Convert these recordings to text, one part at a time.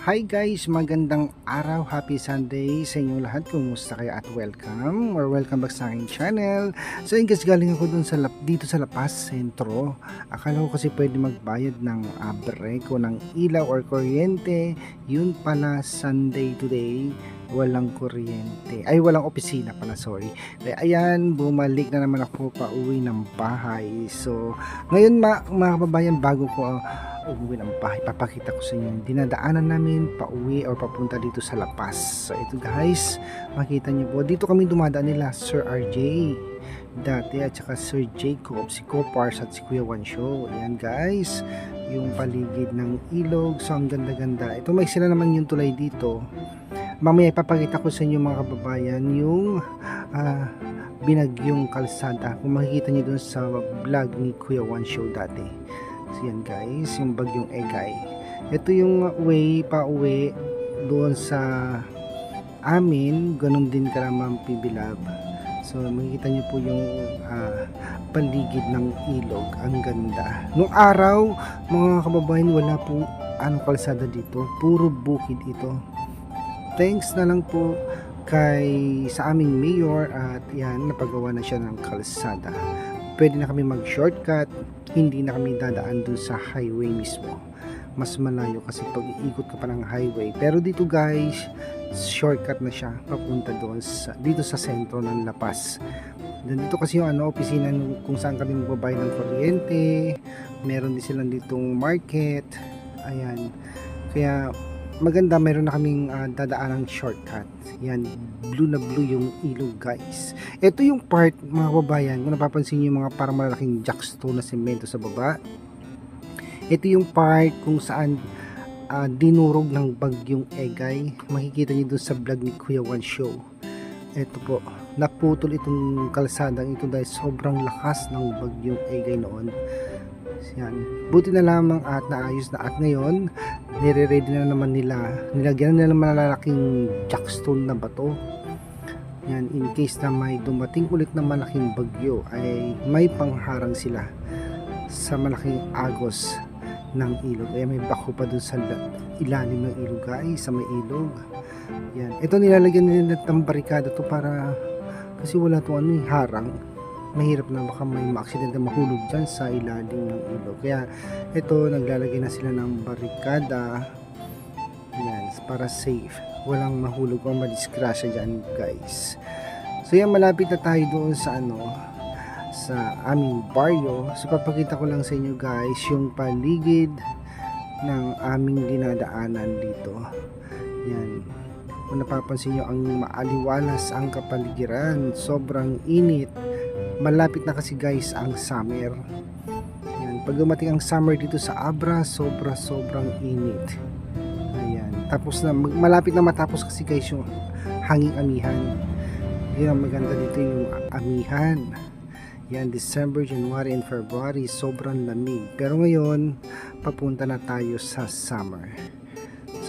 Hi guys, magandang araw, happy Sunday sa inyong lahat. Kumusta kayo at welcome back sa aking channel. So yun guys, galing ako dun dito sa La Paz Sentro. Akala ko kasi pwede magbayad ng breko ng ilaw or kuryente. Yun pala, Sunday today, walang kuryente. Ay, walang opisina pala, sorry. Kaya ayan, bumalik na naman ako pa uwi ng bahay. So ngayon mga kababayan, bago ko umuwi ng bahay, papakita ko sa inyo yung dinadaanan namin pauwi or papunta dito sa La Paz. So ito guys, makita niyo po, dito kami dumadaan nila Sir RJ dati at saka Sir Jacob, si Copars at si Kuya Wansho. Ayan guys, yung paligid ng ilog. So ang ganda-ganda. Ito may sila naman yung tulay dito. Mamaya ipapakita ko sa inyo mga kababayan yung binagyong kalsada. Kung makikita niyo dun sa vlog ni Kuya Wansho dati. So yan guys, yung bagyong Egay. Ito yung way pa uwi doon sa amin. Ganun din karamang Pibilab. So makikita nyo po yung paligid ng ilog. Ang ganda. Nung araw mga kababayan, wala po kalsada dito. Puro bukid ito. Thanks na lang po sa aming mayor at yan, napagawa na siya ng kalsada. Pwede na kami mag-shortcut, hindi na kami dadaan dun sa highway mismo. Mas malayo kasi pag iikot ka pa ng highway. Pero dito guys, shortcut na siya papunta doon dito sa sentro ng La Paz. Dito kasi yung opisina kung saan kami magbabayad ng kuryente. Meron din silang ditong market. Ayan. Kaya maganda, meron na kaming dadaan ng shortcut. Yan, blue na blue yung ilog guys. Ito yung part mga kababayan, kung napapansin nyo yung mga parang malaking jackstone na semento sa baba. Ito yung part kung saan dinurog ng bagyong Egay. Makikita nyo dun sa vlog ni Kuya Wansho. Ito po, naputol itong kalsadang ito dahil sobrang lakas ng bagyong Egay noon. Yan. Buti na lamang at naayos na at ngayon nire-ready na naman nila, nilagyan na naman malalaking jackstone na bato. Yan, in case na may dumating ulit na malaking bagyo ay may pangharang sila sa malaking agos ng ilog. Ay may bako pa dun sa ilalim ng ilog guys, sa may ilog. Yan, ito nilalagyan nila ng barikada to para kasi wala to harang. Mahirap na baka may ma-accident na mahulog dyan sa ilalim ng ilog. Kaya ito, naglalagay na sila ng barikada. Yan, para safe. Walang mahulog o madisgrasya dyan guys. So yan, malapit na tayo doon sa sa aming baryo. So papakita ko lang sa inyo guys yung paligid ng aming dinadaanan dito. Yan. Kung napapansin nyo, ang maaliwalas ang kapaligiran. Sobrang init. Malapit na kasi guys ang summer. Yan, pag dumating ang summer dito sa Abra, sobrang init. Ayan, tapos na malapit na matapos kasi guys yung hanging amihan. Yan ang maganda dito, yung amihan. Yan, December, January and February, sobrang lamig. Pero ngayon, papunta na tayo sa summer.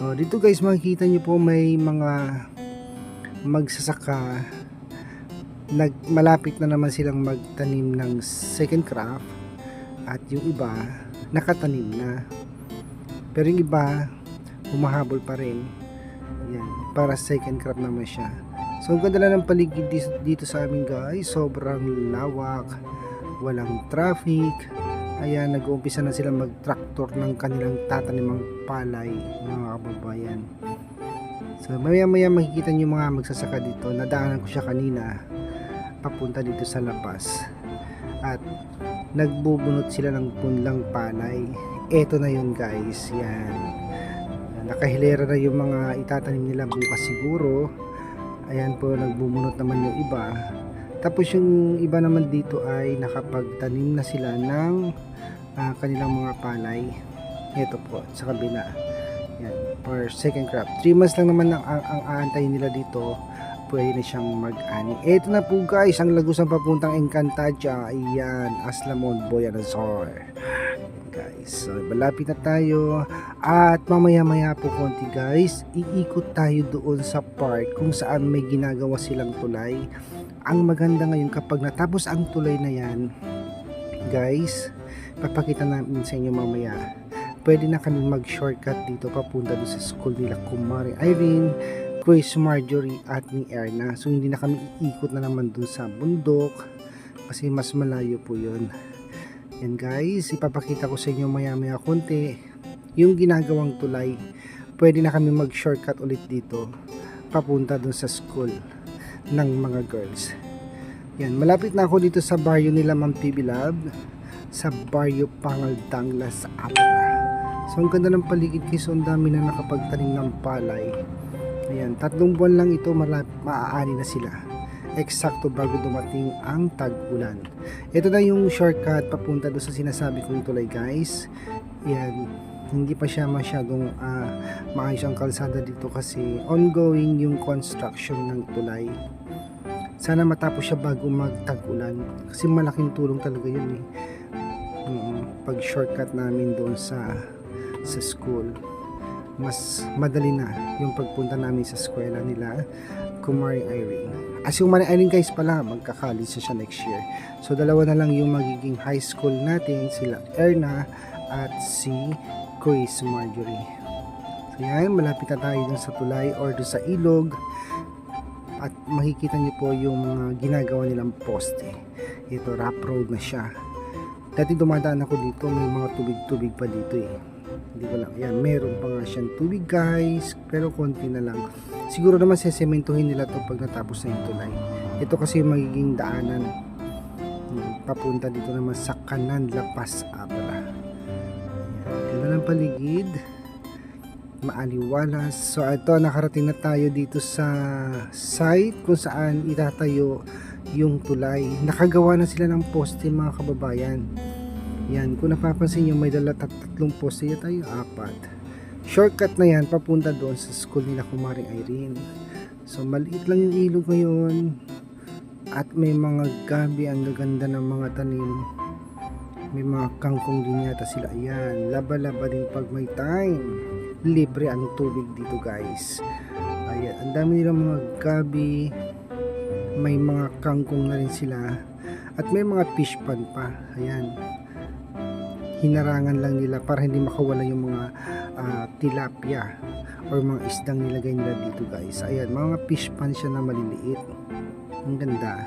So dito guys, makikita nyo po may mga magsasaka. Malapit na naman silang magtanim ng second crop at yung iba nakatanim na, pero yung iba humahabol pa rin. Yan, para second crop naman siya. So ang ganda lang ng paligid dito sa amin guys, sobrang lawak, walang traffic. Ayan, nag-uumpisa na sila mag-tractor ng kanilang tatanimang palay mga kababayan. So maya makikita nyo mga magsasaka dito. Nadaanan ko siya kanina papunta dito sa La Paz at nagbubunot sila ng punlang palay. Eto na yun guys, yan, nakahilera na yung mga itatanim nila bukas siguro. Ayan po, nagbubunot naman yung iba, tapos yung iba naman dito ay nakapagtanim na sila ng kanilang mga palay. Ito po sa kabila, yan, for second crop. 3 months lang naman ang aantayin nila dito, pwede na siyang mag-ani. Ito na po guys, ang lagusan papuntang Encantadia. Ayan, Aslamon, Boyanazor. Guys, so malapit na tayo. At mamaya po konti guys, iikot tayo doon sa park kung saan may ginagawa silang tulay. Ang maganda ngayon kapag natapos ang tulay na yan guys, papakita namin sa inyo mamaya. pwede na kami mag-shortcut dito papunta doon sa school nila Kumari Irene, Chris Marjorie at ni Erna. So hindi na kami iikot na naman doon sa bundok kasi mas malayo po yun. Yan guys, ipapakita ko sa inyo maya maya konti yung ginagawang tulay. Pwede na kami mag-shortcut ulit dito papunta doon sa school ng mga girls. Yan, malapit na ako dito sa baryo nila Ma'am PB Lab, sa baryo Pangaldangla sa Apra. So ang ganda ng paligid kasi ang dami na nakapagtanim ng palay. Ayan, 3 buwan lang ito maaani na sila. Eksakto bago dumating ang tag-ulan. Ito na yung shortcut papunta doon sa sinasabi kong tulay guys. Ayan, hindi pa siya masyadong maayos ang kalsada dito kasi ongoing yung construction ng tulay. Sana matapos siya bago magtag-ulan kasi malaking tulong talaga yun eh. Pag shortcut namin doon sa school, mas madali na yung pagpunta namin sa eskwela nila Kumari Irene. As yung Kumari Irene guys pala, magka-college siya next year. So dalawa na lang yung magiging high school natin, sila Erna at si Chris Marjorie. So yan, malapit na tayo dun sa tulay or dun sa ilog at makikita niyo po yung mga ginagawa nilang poste. Ito rough road na siya. Dati dumadaan ako dito, may mga tubig-tubig pa dito eh. Hindi ko lang, yan, meron pa nga siyang tubig guys, pero konti na lang. Siguro naman sesementuhin nila to pag natapos na yung tulay. Ito kasi yung magiging daanan papunta dito naman sa Kanan Lapas Abra. Ganda ng paligid, maaliwalas. So ito, nakarating na tayo dito sa site kung saan itatayo yung tulay. Nakagawa na sila ng poste mga kababayan. Yan, kung napapansin nyo, may dala 3 poste tayo, 4. Shortcut na yan papunta doon sa school nila Kumari Irene. So maliit lang yung ilog ngayon at may mga gabi, ang gaganda ng mga tanim. May mga kangkong din yata sila. Ayan, laba-laba din pag may time. Libre ang tubig dito guys. Ayan, ang dami nilang mga gabi, may mga kangkong na rin sila at may mga fish pond pa. Ayan, hinarangan lang nila para hindi makawala yung mga tilapia or mga isdang nilagay nila dito guys. Ayan, mga fish pond siya na maliliit. Ang ganda.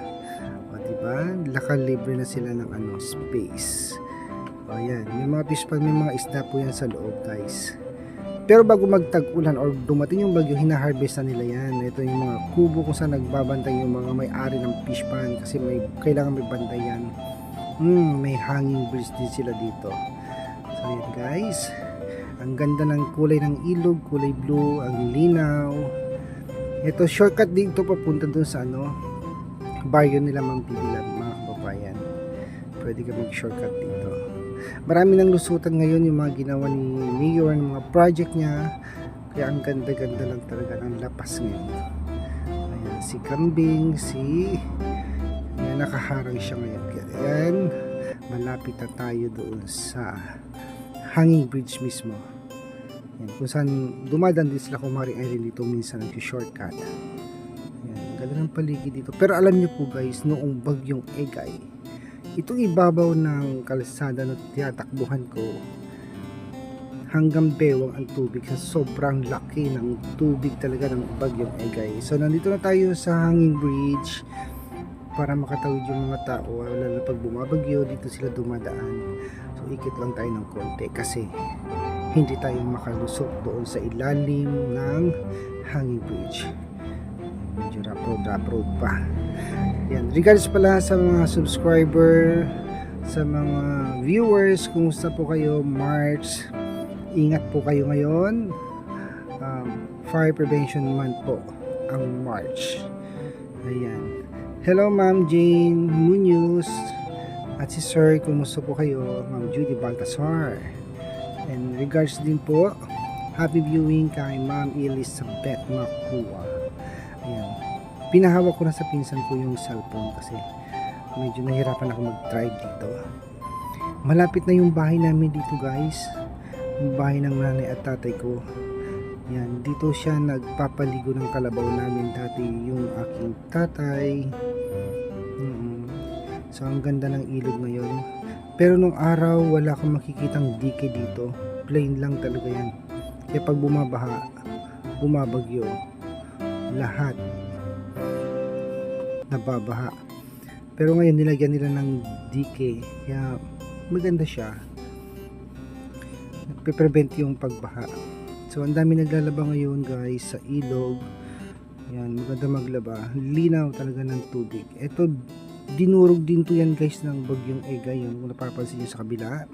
O diba, libre na sila ng space. O ayan, may mga fish pond, may mga isda po yan sa loob guys. Pero bago magtag-ulan or dumating yung bagyo, hinaharvest na nila yan. Ito yung mga kubo kung saan nagbabantay yung mga may-ari ng fish pond kasi kailangan may bantay yan. May hanging bridge din sila dito. So yan guys, ang ganda ng kulay ng ilog, kulay blue, ang linaw. Ito shortcut dito papunta dun sa baryo nila Ma'am PB Lab mga kababayan. Pwede ka mag-shortcut dito. Marami ng lusutan ngayon yung mga ginawa ni Mayor ng mga project niya. Kaya ang ganda-ganda lang talaga ng lapas ngayon. Ayan, si Kambing, nakaharang siya ngayon. Ayan, malapit na tayo doon sa hanging bridge mismo. Ayan, kung saan dumadaan din sila Kumari Irene dito minsan nag-shortcut. Ayan, ganda ng paligid dito. Pero alam niyo po guys, noong bagyong Egay, itong ibabaw ng kalsada na tinatakbuhan ko hanggang bewang ang tubig. Sobrang laki ng tubig talaga ng bagyong Egay. So nandito na tayo sa hanging bridge para makatawid yung mga tao, lalo na pag bumabagyo dito sila dumadaan. So ikit lang tayo ng konti kasi hindi tayo makalusok doon sa ilalim ng hanging bridge. Medyo rough road pa. Yan, regards pala sa mga subscriber, sa mga viewers, kumusta po kayo? March, ingat po kayo ngayon. Fire Prevention Month po ang March. Ayan. Hello Ma'am Jane Munoz at si Sir, kumusta po kayo? Ma'am Judy Baltasar. And regards din po, happy viewing kay Ma'am Elizabeth Macua. Ayan. Pinahawak ko na sa pinsan ko yung cellphone kasi medyo nahirapan ako mag-drive dito. Malapit na yung bahay namin dito guys. Yung bahay ng nanay at tatay ko. Yan, dito siya nagpapaligo ng kalabaw namin dati yung aking tatay. So ang ganda ng ilog ngayon. Pero nung araw wala akong makikitang dike dito. plain lang talaga yan. Kaya pag bumabaha, bumabagyo, lahat nababaha. Pero ngayon nilagyan nila ng dike, kaya maganda siya, nagpe-prevent yung pagbaha. So ang dami naglalaba ngayon guys sa ilog. Yan, maganda maglaba, linaw talaga ng tubig. Ito dinurog din to yan guys ng bagyong Egay. Yung kung napapansin nyo sa kabila,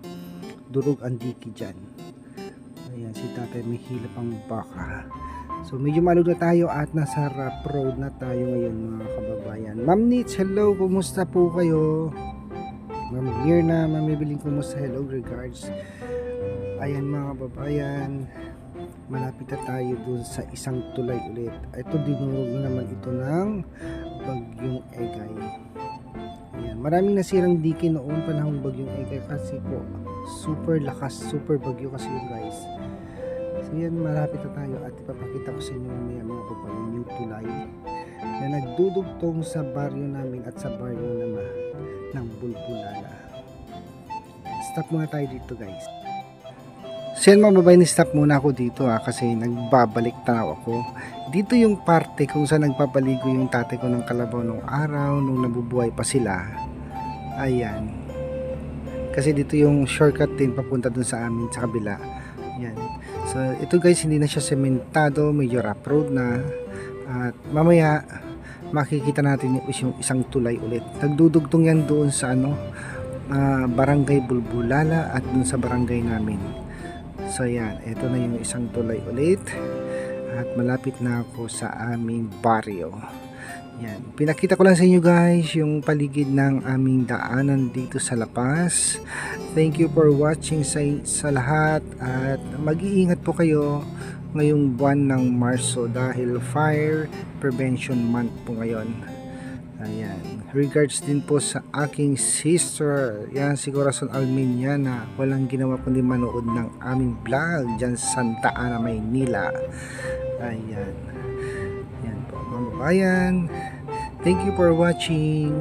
durog ang dike dyan. Ayan, si tatay may hila pang baka. So medyo malug na tayo at nasa rough road na tayo ngayon mga kababayan. Ma'am Nitz, hello, kumusta po kayo? Ma'am Mirna, Ma'am Evelyn, kumusta? Hello, regards. Ayan mga kababayan, malapit na tayo dun sa isang tulay ulit. Ito dinurog na naman ito ng bagyong Egay. Ayan, maraming nasirang dike noon panahong bagyong Egay kasi po super lakas, super bagyo kasi yun guys. So yan, malapit na tayo at ipapakita ko sa inyo mamaya mga kababayan yung tulay na nagdudugtong sa baryo namin at sa baryo naman ng Bulbulala. Stop muna tayo dito guys. So yan mga babae, stop muna ako dito kasi nagbabalik tanaw ako. Dito yung parte kung saan nagpapaligo yung tatay ko ng kalabaw nung araw, nung nabubuhay pa sila. Ayan. Kasi dito yung shortcut din papunta dun sa amin sa kabila. Yan. So ito guys, hindi na siya sementado, medyo rough road na. At mamaya makikita natin yung isang tulay ulit. Nagdudugtong yan doon sa barangay Bulbulala at doon sa barangay namin. So yan, ito na yung isang tulay ulit at malapit na ako sa aming baryo. Yan, pinakita ko lang sa inyo guys yung paligid ng aming daanan dito sa La Paz. Thank you for watching sa lahat at mag-iingat po kayo ngayong buwan ng Marso dahil Fire Prevention Month po ngayon. Ayan, regards din po sa aking sister, yan si Corazon Alminiana, walang ginawa kundi manood ng aming vlog dyan sa Santa Ana, Maynila. Ayan, yan po mga babayan, thank you for watching.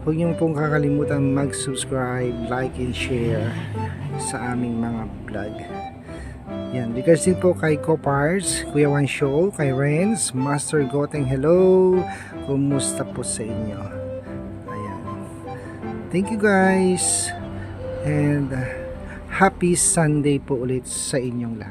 Huwag niyo pong kakalimutan mag-subscribe, like and share sa aming mga vlog. Yan, regards din po kay Copars, Kuya Juan Show, kay Renz, Master Goteng, hello, kumusta po sa inyo? Ayan, thank you guys and happy Sunday po ulit sa inyong lahat.